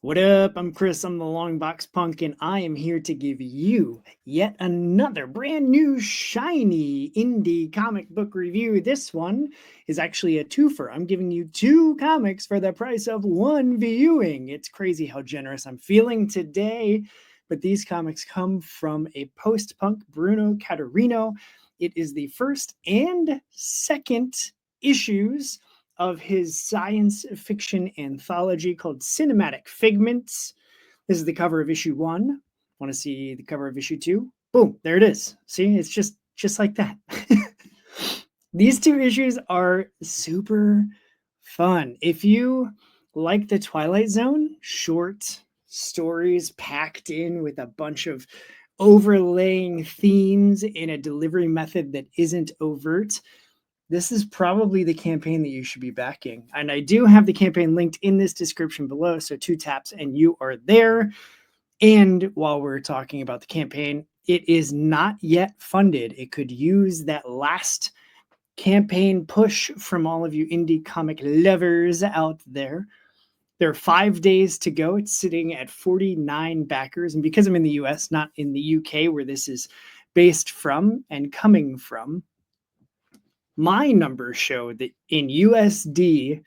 What up? I'm Chris. I'm the Long Box Punk, and I am here to give you yet another brand new shiny indie comic book review. This one is actually a twofer. I'm giving you two comics for the price of one viewing. It's crazy how generous I'm feeling today, but these comics come from a post-punk Bruno Caterino. It is the first and second issues of his science fiction anthology called SCINematic FIgments. This is the cover of issue 1. Want to see the cover of issue 2? Boom, there it is. See, it's just like that. These two issues are super fun. If you like the Twilight Zone, short stories packed in with a bunch of overlaying themes in a delivery method that isn't overt, this is probably the campaign that you should be backing. And I do have the campaign linked in this description below, so 2 taps and you are there. And while we're talking about the campaign, it is not yet funded. It could use that last campaign push from all of you indie comic lovers out there. There are 5 days to go. It's sitting at 49 backers. And because I'm in the US, not in the UK, where this is based from and coming from, my numbers show that in USD,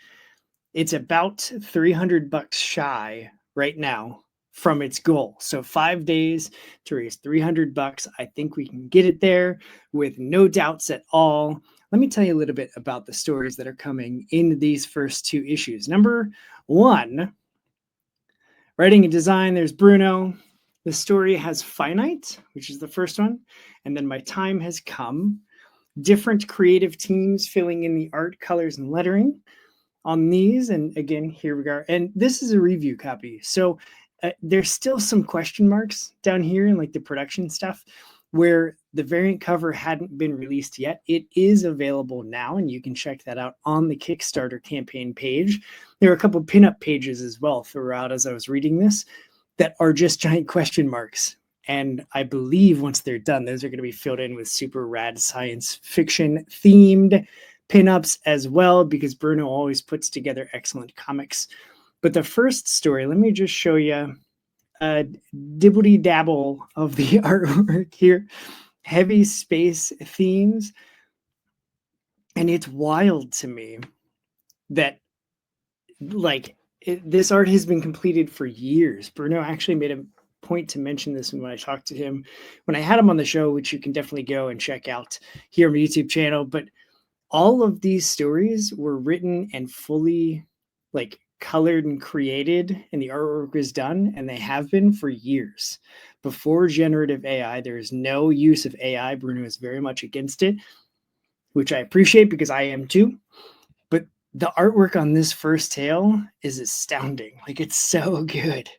it's about $300 shy right now from its goal. So 5 days to raise $300. I think we can get it there with no doubts at all. Let me tell you a little bit about the stories that are coming in these first 2 issues. Number 1, writing and design, there's Bruno. The story has Finite, which is the first one. And then My Time Has Come. Different creative teams filling in the art, colors, and lettering on these. And again, here we go. And this is a review copy. So there's still some question marks down here in like the production stuff where the variant cover hadn't been released yet. It is available now, and you can check that out on the Kickstarter campaign page. There are a couple pinup pages as well throughout as I was reading this that are just giant question marks. And I believe once they're done, those are going to be filled in with super rad science fiction themed pinups as well, because Bruno always puts together excellent comics. But the first story, let me just show you a dibbledy dabble of the artwork here. Heavy space themes. And it's wild to me that this art has been completed for years. Bruno actually made a point to mention this when I talked to him, when I had him on the show, which you can definitely go and check out here on my YouTube channel. But all of these stories were written and fully colored and created, and the artwork was done, and they have been for years. Before generative AI, there is no use of AI. Bruno is very much against it, which I appreciate because I am too. But the artwork on this first tale is astounding. It's so good.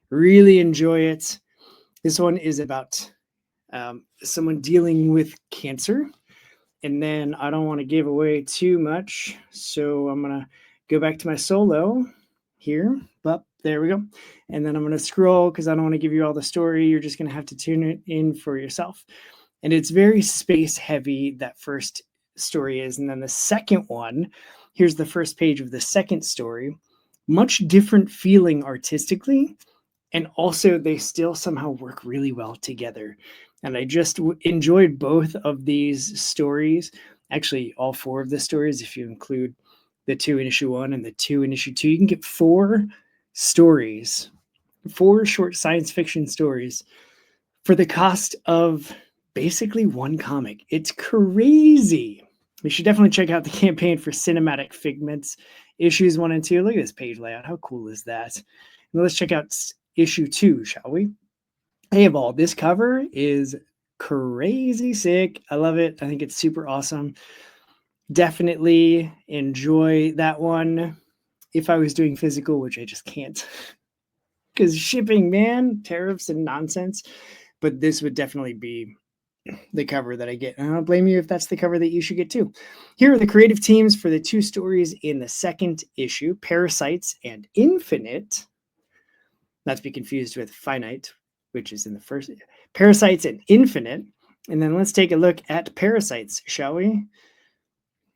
Really enjoy it. This one is about someone dealing with cancer. And then I don't want to give away too much, so I'm going to go back to my solo here. But there we go. And then I'm going to scroll because I don't want to give you all the story. You're just going to have to tune it in for yourself. And it's very space heavy, that first story is. And then the second one, here's the first page of the second story. Much different feeling artistically. And also, they still somehow work really well together. And I just enjoyed both of these stories. Actually, all 4 of the stories, if you include the 2 in issue 1 and the 2 in issue 2. You can get 4 stories, 4 short science fiction stories for the cost of basically 1 comic. It's crazy. You should definitely check out the campaign for SCINematic FIgments, issues 1 and 2. Look at this page layout. How cool is that? And let's check out issue 2, shall we? Hey, of all, this cover is crazy sick. I love it. I think it's super awesome. Definitely enjoy that one. If I was doing physical, which I just can't, because shipping, man, tariffs and nonsense. But this would definitely be the cover that I get. And I don't blame you if that's the cover that you should get too. Here are the creative teams for the 2 stories in the second issue, Parasites and Infinite. Not to be confused with Finite, which is in the first. Parasites and Infinite. And then let's take a look at Parasites, shall we?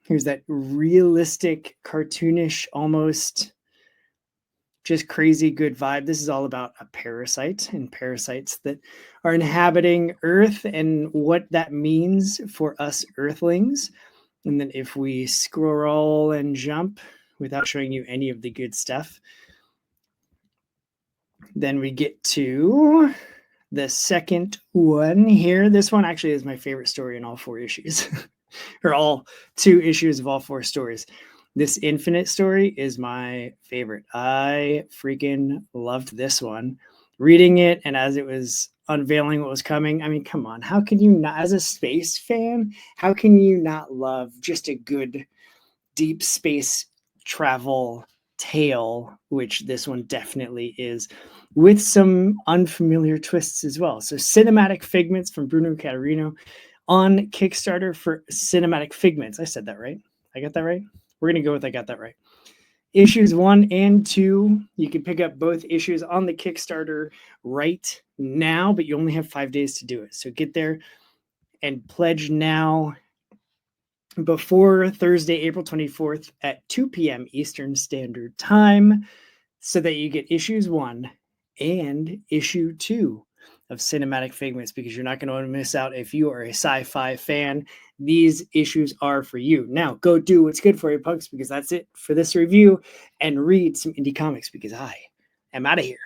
Here's that realistic, cartoonish, almost just crazy good vibe. This is all about a parasite and parasites that are inhabiting Earth and what that means for us Earthlings. And then if we scroll and jump without showing you any of the good stuff, then we get to the second one here. This one actually is my favorite story in all 4 issues, or all 2 issues of all 4 stories. This Infinite story is my favorite. I freaking loved this one. Reading it, and as it was unveiling what was coming, I mean, come on, how can you not, as a space fan, how can you not love just a good deep space travel tale, which this one definitely is, with some unfamiliar twists as well. So SCInematic FIgments from Bruno Caterino on Kickstarter for SCInematic FIgments. I said that right. I got that right. We're going to go with I got that right. Issues 1 and 2, you can pick up both issues on the Kickstarter right now, but you only have 5 days to do it. So get there and pledge now before Thursday, April 24th at 2 p.m. Eastern Standard Time, so that you get issues 1 and issue 2 of SCInematic FIgments, because you're not going to miss out if you are a sci-fi fan. These issues are for you. Now, go do what's good for you, punks, because that's it for this review, and read some indie comics, because I am out of here.